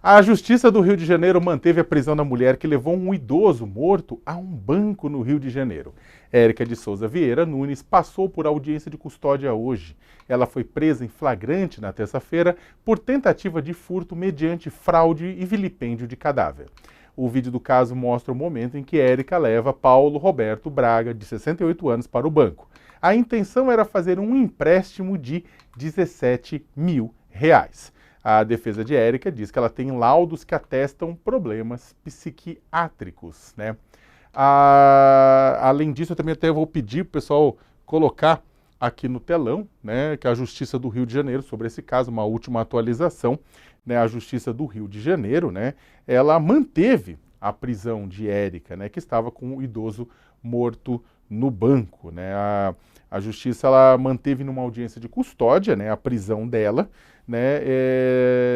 A Justiça do Rio de Janeiro manteve a prisão da mulher que levou um idoso morto a um banco no Rio de Janeiro. Érica de Souza Vieira Nunes passou por audiência de custódia hoje. Ela foi presa em flagrante na terça-feira por tentativa de furto mediante fraude e vilipêndio de cadáver. O vídeo do caso mostra o momento em que Érica leva Paulo Roberto Braga, de 68 anos, para o banco. A intenção era fazer um empréstimo de R$ 17 mil. A defesa de Érica diz que ela tem laudos que atestam problemas psiquiátricos, né? Além disso, eu também até vou pedir para o pessoal colocar aqui no telão, né, que a Justiça do Rio de Janeiro, sobre esse caso, uma última atualização, né, a Justiça do Rio de Janeiro, né, ela manteve a prisão de Érica, né, que estava com o idoso morto no banco, né? A Justiça ela manteve numa audiência de custódia, né, a prisão dela, né,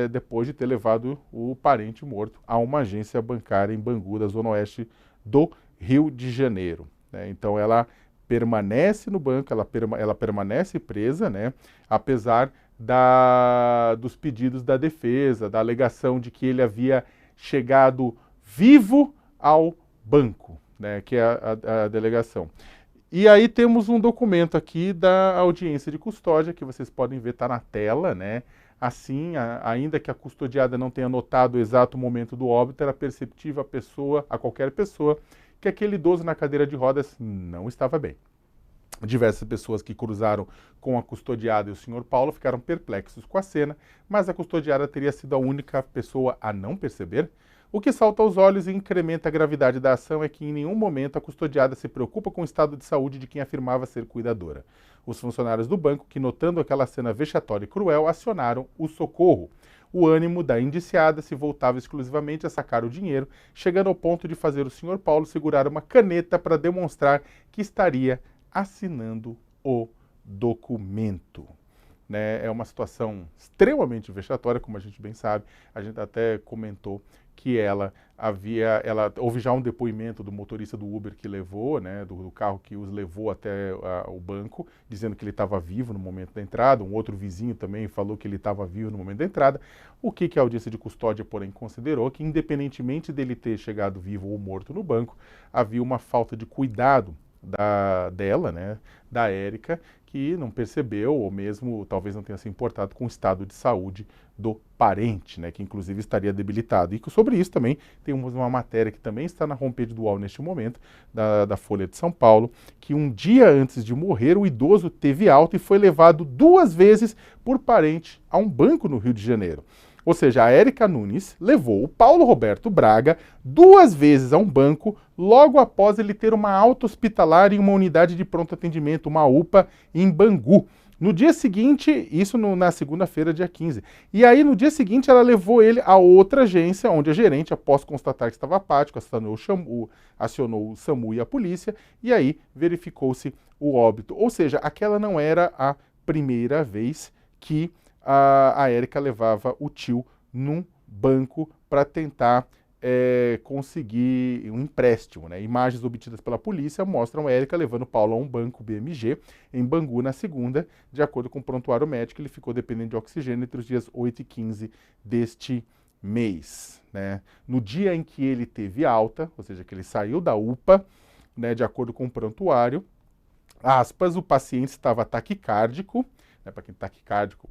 depois de ter levado o parente morto a uma agência bancária em Bangu, da Zona Oeste do Rio de Janeiro, né? Então ela permanece no banco, ela permanece presa, né, apesar dos pedidos da defesa, da alegação de que ele havia chegado vivo ao banco, né, que é a delegação. E aí temos um documento aqui da audiência de custódia, que vocês podem ver, está na tela, né? Assim, ainda que a custodiada não tenha notado o exato momento do óbito, era perceptível a qualquer pessoa, que aquele idoso na cadeira de rodas não estava bem. Diversas pessoas que cruzaram com a custodiada e o senhor Paulo ficaram perplexos com a cena, mas a custodiada teria sido a única pessoa a não perceber. O que salta aos olhos e incrementa a gravidade da ação é que em nenhum momento a custodiada se preocupa com o estado de saúde de quem afirmava ser cuidadora. Os funcionários do banco, que notando aquela cena vexatória e cruel, acionaram o socorro. O ânimo da indiciada se voltava exclusivamente a sacar o dinheiro, chegando ao ponto de fazer o senhor Paulo segurar uma caneta para demonstrar que estaria assinando o documento. Né? É uma situação extremamente vexatória, como a gente bem sabe. A gente até comentou que houve já um depoimento do motorista do Uber que levou, né, do carro que os levou até o banco, dizendo que ele estava vivo no momento da entrada. Um outro vizinho também falou que ele estava vivo no momento da entrada. O que a audiência de custódia, porém, considerou que, independentemente dele ter chegado vivo ou morto no banco, havia uma falta de cuidado dela, né, da Érica, que não percebeu, ou mesmo talvez não tenha se importado com o estado de saúde do parente, né, que inclusive estaria debilitado. E sobre isso também tem uma matéria que também está na homepage do UOL neste momento, da Folha de São Paulo, que um dia antes de morrer, o idoso teve alta e foi levado 2 vezes por parente a um banco no Rio de Janeiro. Ou seja, a Érica Nunes levou o Paulo Roberto Braga 2 vezes a um banco, logo após ele ter uma alta hospitalar em uma unidade de pronto atendimento, uma UPA, em Bangu. No dia seguinte, isso na segunda-feira, dia 15. E aí, no dia seguinte, ela levou ele a outra agência, onde a gerente, após constatar que estava apático, acionou o SAMU e a polícia, e aí verificou-se o óbito. Ou seja, aquela não era a primeira vez que a Érica levava o tio num banco para tentar conseguir um empréstimo, né? Imagens obtidas pela polícia mostram a Érica levando Paulo a um banco BMG em Bangu na segunda. De acordo com o prontuário médico, ele ficou dependente de oxigênio entre os dias 8 e 15 deste mês, né? No dia em que ele teve alta, ou seja, que ele saiu da UPA, né, de acordo com o prontuário, aspas, o paciente estava taquicárdico, né, para quem taquicárdico,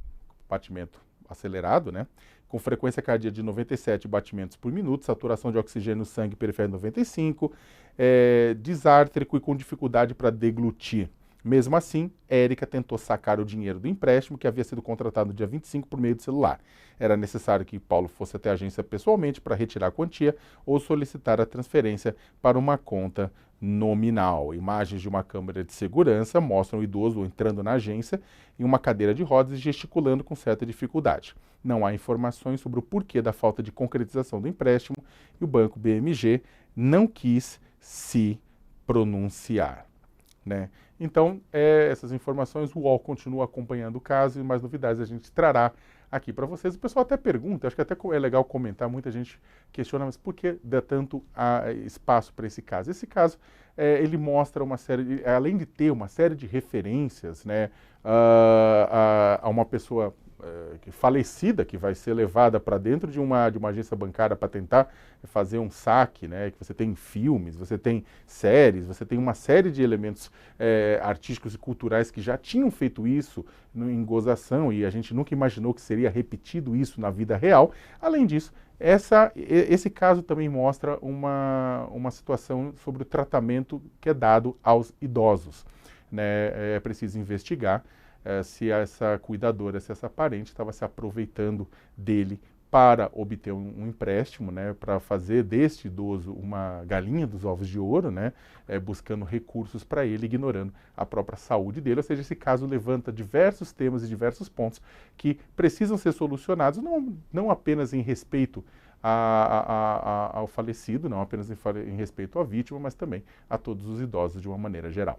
batimento acelerado, né? Com frequência cardíaca de 97 batimentos por minuto, saturação de oxigênio no sangue periférico 95, disártrico e com dificuldade para deglutir. Mesmo assim, Érica tentou sacar o dinheiro do empréstimo que havia sido contratado no dia 25 por meio do celular. Era necessário que Paulo fosse até a agência pessoalmente para retirar a quantia ou solicitar a transferência para uma conta nominal. Imagens de uma câmera de segurança mostram o idoso entrando na agência em uma cadeira de rodas e gesticulando com certa dificuldade. Não há informações sobre o porquê da falta de concretização do empréstimo e o banco BMG não quis se pronunciar, né? Então, essas informações, o UOL continua acompanhando o caso e mais novidades a gente trará aqui para vocês. O pessoal até pergunta, acho que até é legal comentar, muita gente questiona, mas por que dá tanto espaço para esse caso? Esse caso, ele mostra uma além de ter uma série de referências, né, a uma pessoa falecida, que vai ser levada para dentro de uma agência bancária para tentar fazer um saque, né? Que você tem filmes, você tem séries, você tem uma série de elementos artísticos e culturais que já tinham feito isso em gozação, e a gente nunca imaginou que seria repetido isso na vida real. Além disso, esse caso também mostra uma situação sobre o tratamento que é dado aos idosos, né? É preciso investigar se essa cuidadora, se essa parente estava se aproveitando dele para obter um empréstimo, né, para fazer deste idoso uma galinha dos ovos de ouro, né, buscando recursos para ele, ignorando a própria saúde dele. Ou seja, esse caso levanta diversos temas e diversos pontos que precisam ser solucionados, não apenas em respeito ao falecido, não apenas em respeito à vítima, mas também a todos os idosos de uma maneira geral.